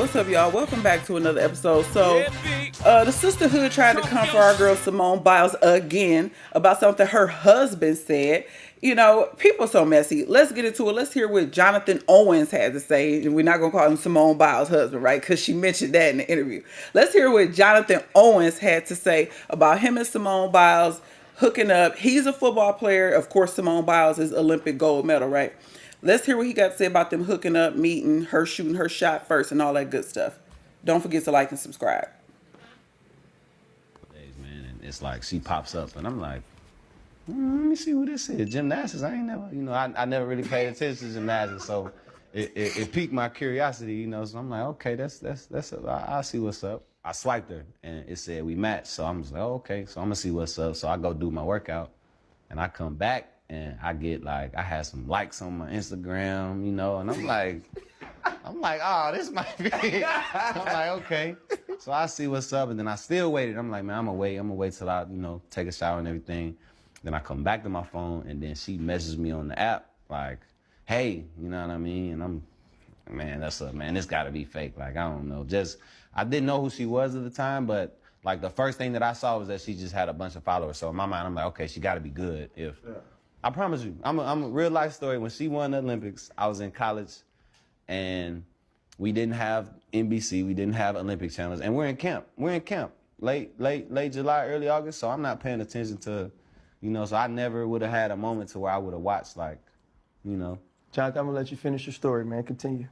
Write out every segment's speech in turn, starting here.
what's up, y'all? Welcome back to another episode. So, the sisterhood tried to come for our girl Simone Biles again about something her husband said. You know, people are so messy. Let's get into it. Let's hear what Jonathan Owens had to say. And we're not going to call him Simone Biles' husband, right? Because she mentioned that in the interview. Let's hear what Jonathan Owens had to say about him and Simone Biles hooking up. He's a football player. Of course, Simone Biles is Olympic gold medal, right? Let's hear what he got to say about them hooking up, meeting, her shooting her shot first, and all that good stuff. Don't forget to like and subscribe. Days, man, and it's like she pops up, and I'm like, let me see who this is. Gymnastics. I ain't never, I never really paid attention to gymnastics, so it piqued my curiosity, So I'm like, okay, I'll see what's up. I swiped her, and it said we matched, so I'm just like, oh, okay, so I'm gonna see what's up. So I go do my workout, and I come back. And I get I had some likes on my Instagram, and I'm like, oh, this might be. I'm like, okay. So I see what's up, and then I still waited. I'm like, man, I'm gonna wait till I, take a shower and everything. Then I come back to my phone, and then she messages me on the app, like, hey, you know what I mean? And man, this gotta be fake. Like, I don't know. I didn't know who she was at the time, but like the first thing that I saw was that she just had a bunch of followers. So in my mind, I'm like, okay, she gotta be good. I promise you, I'm a real life story. When she won the Olympics, I was in college, and we didn't have NBC, we didn't have Olympic channels, and we're in camp. Late July, early August. So I'm not paying attention to, So I never would have had a moment to where I would have watched, Jonathan, I'm gonna let you finish your story, man. Continue.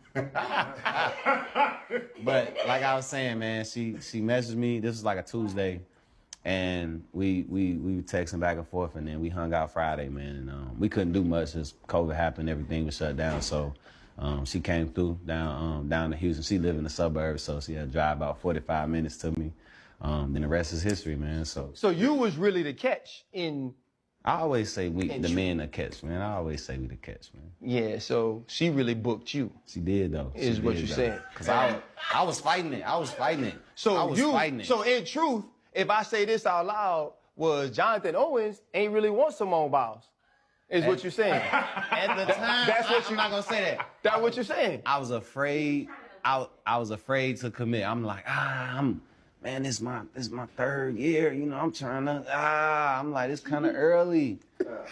But like I was saying, man, she messaged me. This was like a Tuesday. And we were texting back and forth, and then we hung out Friday, man. And we couldn't do much as COVID happened. Everything was shut down. So she came through down to Houston. She lived in the suburbs, so she had to drive about 45 minutes to me. Then the rest is history, man. So you was really the catch in. I always say the men the catch, man. I always say we the catch, man. Yeah. So she really booked you. She did though. Is what you said? Because I was fighting it. So in truth. If I say this out loud, was Jonathan Owens ain't really want Simone Biles, is what you're saying. At the time, I'm not gonna say that. That's what you're saying. I was afraid. I was afraid to commit. I'm like, man, this is my third year. I'm trying to. I'm like, it's kind of early.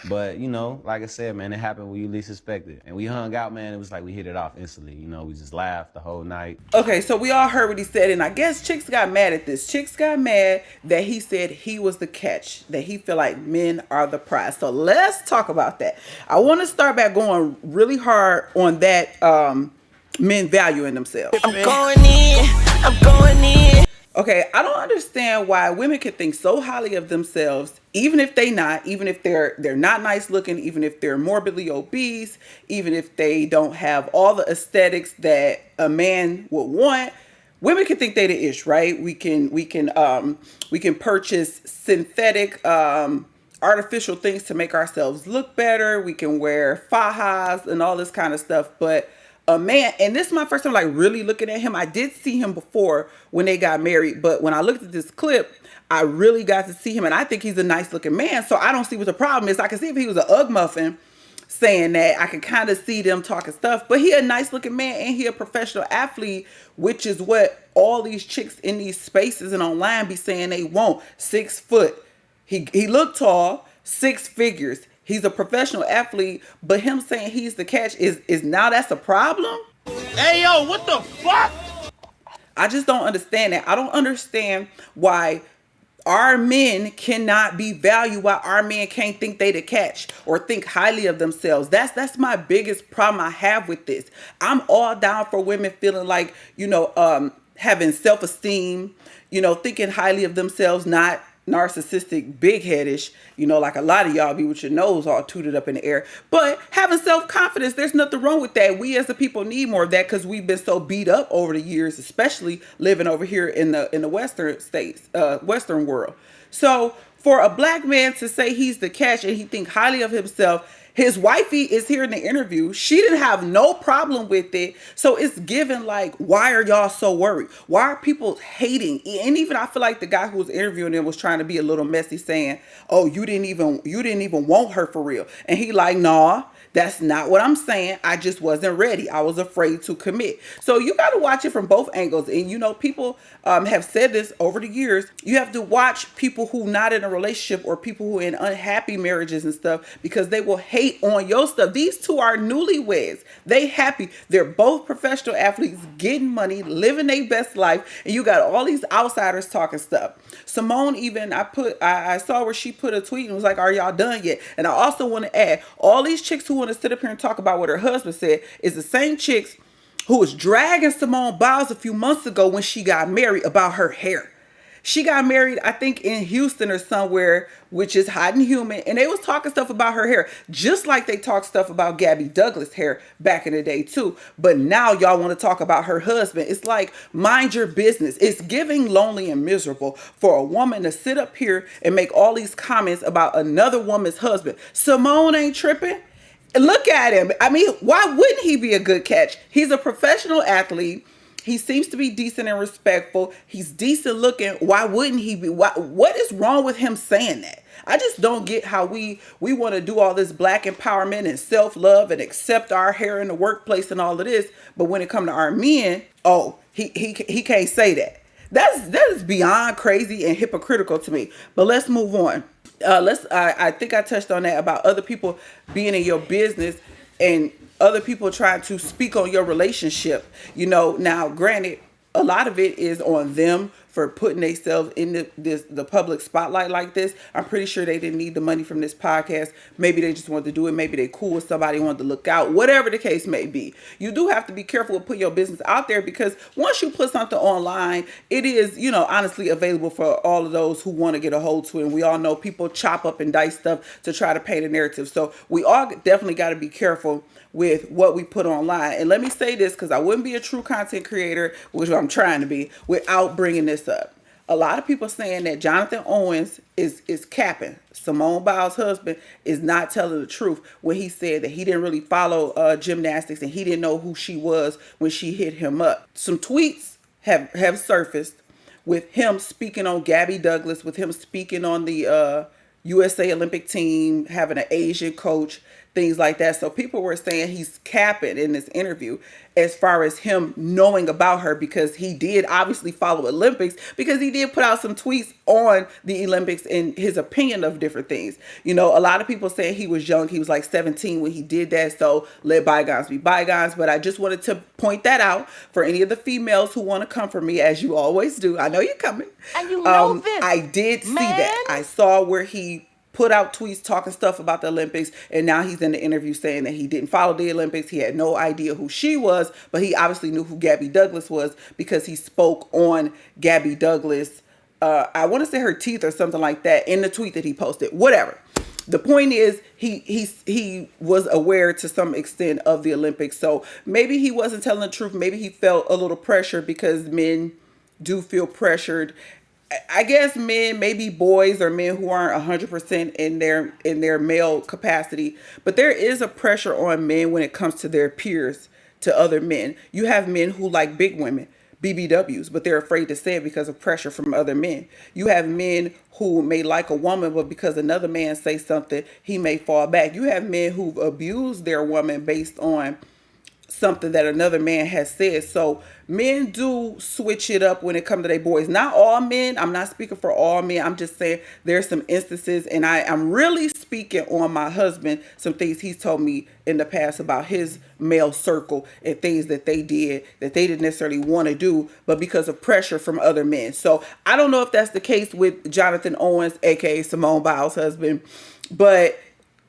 But like I said, man, it happened when you least expect it. And we hung out, man. It was like we hit it off instantly. We just laughed the whole night. Okay, so we all heard what he said, and I guess chicks got mad at this. Chicks got mad that he said he was the catch, that he feel like men are the prize. So let's talk about that. I want to start back going really hard on that men valuing themselves. I'm going in. Okay, I don't understand why women can think so highly of themselves, even if they're not nice looking, even if they're morbidly obese, even if they don't have all the aesthetics that a man would want. Women can think they the ish, right? We can purchase synthetic artificial things to make ourselves look better. We can wear fajas and all this kind of stuff, but a man, and this is my first time like really looking at him. I did see him before when they got married, but when I looked at this clip, I really got to see him, and I think he's a nice looking man. So I don't see what the problem is. I can see if he was an Ugg muffin saying that, I can kind of see them talking stuff, but he a nice looking man, and he a professional athlete, which is what all these chicks in these spaces and online be saying they want. 6 foot. He looked tall, 6 figures. He's a professional athlete, but him saying he's the catch is now that's a problem? Hey, yo, what the fuck? I just don't understand that. I don't understand why our men cannot be valued, why our men can't think they the catch or think highly of themselves. That's my biggest problem I have with this. I'm all down for women feeling like, having self-esteem, thinking highly of themselves, not narcissistic, big-headish, like a lot of y'all be with your nose all tooted up in the air. But having self-confidence, there's nothing wrong with that. We as a people need more of that because we've been so beat up over the years, especially living over here in the Western states, Western world. So for a black man to say he's the catch and he think highly of himself, his wifey is here in the interview. She didn't have no problem with it. So it's given like, why are y'all so worried? Why are people hating? And even I feel like the guy who was interviewing him was trying to be a little messy saying, oh, you didn't even want her for real. And he like, nah, That's not what I'm saying. I just wasn't ready. I was afraid to commit. So you got to watch it from both angles. And you know, people have said this over the years. You have to watch people who not in a relationship or people who are in unhappy marriages and stuff, because they will hate on your stuff. These two are newlyweds. They happy. They're both professional athletes, getting money, living their best life, and you got all these outsiders talking stuff. Simone, even I saw where she put a tweet and was like, "Are y'all done yet?" And I also want to add, all these chicks who want to sit up here and talk about what her husband said is the same chicks who was dragging Simone Biles a few months ago when she got married about her hair. She got married, I think, in Houston or somewhere, which is hot and humid, and they was talking stuff about her hair, just like they talked stuff about Gabby Douglas' hair back in the day too. But now y'all want to talk about her husband. It's like, mind your business. It's giving lonely and miserable for a woman to sit up here and make all these comments about another woman's husband. Simone ain't tripping. Look at him. I mean, why wouldn't he be a good catch? He's a professional athlete. He seems to be decent and respectful. He's decent looking. Why wouldn't he be? What is wrong with him saying that? I just don't get how we want to do all this black empowerment and self-love and accept our hair in the workplace and all of this. But when it comes to our men, oh, he can't say that. That is beyond crazy and hypocritical to me. But let's move on. I think I touched on that about other people being in your business and other people trying to speak on your relationship. You know, now granted, a lot of it is on them for putting themselves in the public spotlight like this. I'm pretty sure they didn't need the money from this podcast. Maybe they just wanted to do it. Maybe they cool with somebody, wanted to look out. Whatever the case may be, you do have to be careful with putting your business out there, because once you put something online, it is, you know, honestly available for all of those who want to get a hold to it. And we all know people chop up and dice stuff to try to paint a narrative. So we all definitely got to be careful with what we put online. And let me say this, because I wouldn't be a true content creator, which I'm trying to be, without bringing this up. A lot of people saying that Jonathan Owens is capping. Simone Biles' husband is not telling the truth when he said that he didn't really follow gymnastics and he didn't know who she was when she hit him up. Some tweets have surfaced with him speaking on Gabby Douglas, with him speaking on the USA Olympic team, having an Asian coach, things like that. So people were saying he's capping in this interview as far as him knowing about her, because he did obviously follow Olympics, because he did put out some tweets on the Olympics and his opinion of different things. You know, a lot of people saying he was young. He was like 17 when he did that. So let bygones be bygones. But I just wanted to point that out for any of the females who want to come for me, as you always do. I know you're coming. And you know this, I did see man. that. I saw where he put out tweets talking stuff about the Olympics, and now he's in the interview saying that he didn't follow the Olympics. He had no idea who she was, but he obviously knew who Gabby Douglas was because he spoke on Gabby Douglas. I want to say her teeth or something like that in the tweet that he posted. Whatever. The point is, he was aware to some extent of the Olympics, so maybe he wasn't telling the truth. Maybe he felt a little pressure, because men do feel pressured. I guess men, maybe boys or men who aren't 100% in their male capacity, but there is a pressure on men when it comes to their peers, to other men. You have men who like big women, BBWs, but they're afraid to say it because of pressure from other men. You have men who may like a woman, but because another man says something, he may fall back. You have men who've abused their woman based on something that another man has said. So men do switch it up when it comes to their boys. Not all men. I'm not speaking for all men. I'm just saying there's some instances, and I'm really speaking on my husband, some things he's told me in the past about his male circle and things that they did that they didn't necessarily want to do, but because of pressure from other men. So I don't know if that's the case with Jonathan Owens, aka Simone Biles' husband, but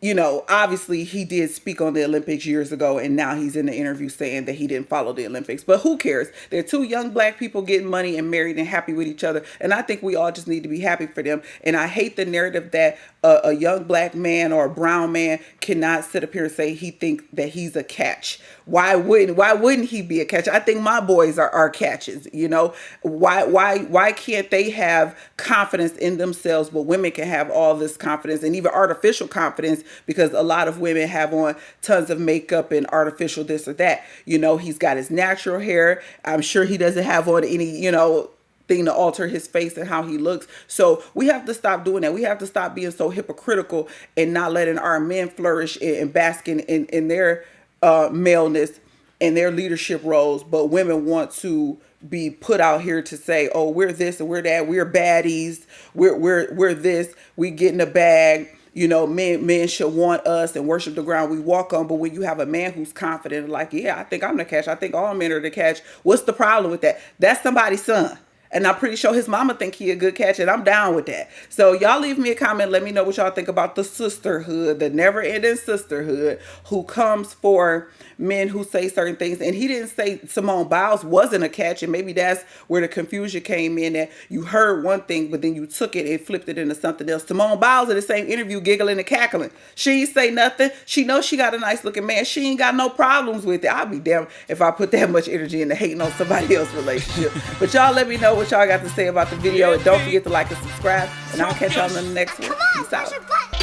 you know, obviously he did speak on the Olympics years ago, and now he's in the interview saying that he didn't follow the Olympics. But who cares? They're two young black people getting money and married and happy with each other. And I think we all just need to be happy for them. And I hate the narrative that a young black man or a brown man cannot sit up here and say he thinks that he's a catch. Why wouldn't he be a catch? I think my boys are catches, you know. Why can't they have confidence in themselves, but women can have all this confidence and even artificial confidence, because a lot of women have on tons of makeup and artificial this or that. You know, he's got his natural hair. I'm sure he doesn't have on any, you know, thing to alter his face and how he looks. So we have to stop doing that. We have to stop being so hypocritical and not letting our men flourish and basking in their maleness and their leadership roles. But women want to be put out here to say, oh, we're this and we're that, we're baddies, we're this, we get in the bag. You know, men should want us and worship the ground we walk on. But when you have a man who's confident, like, yeah, I think I'm the catch. I think all men are the catch. What's the problem with that? That's somebody's son. And I'm pretty sure his mama think he a good catch, and I'm down with that. So y'all leave me a comment. Let me know what y'all think about the sisterhood, the never-ending sisterhood, who comes for men who say certain things. And he didn't say Simone Biles wasn't a catch, and maybe that's where the confusion came in, that you heard one thing, but then you took it and flipped it into something else. Simone Biles in the same interview giggling and cackling. She ain't say nothing. She knows she got a nice-looking man. She ain't got no problems with it. I'll be damned if I put that much energy into hating on somebody else's relationship. But y'all let me know what y'all got to say about the video, and don't forget to like and subscribe, and I'll catch y'all in the next one. Peace out.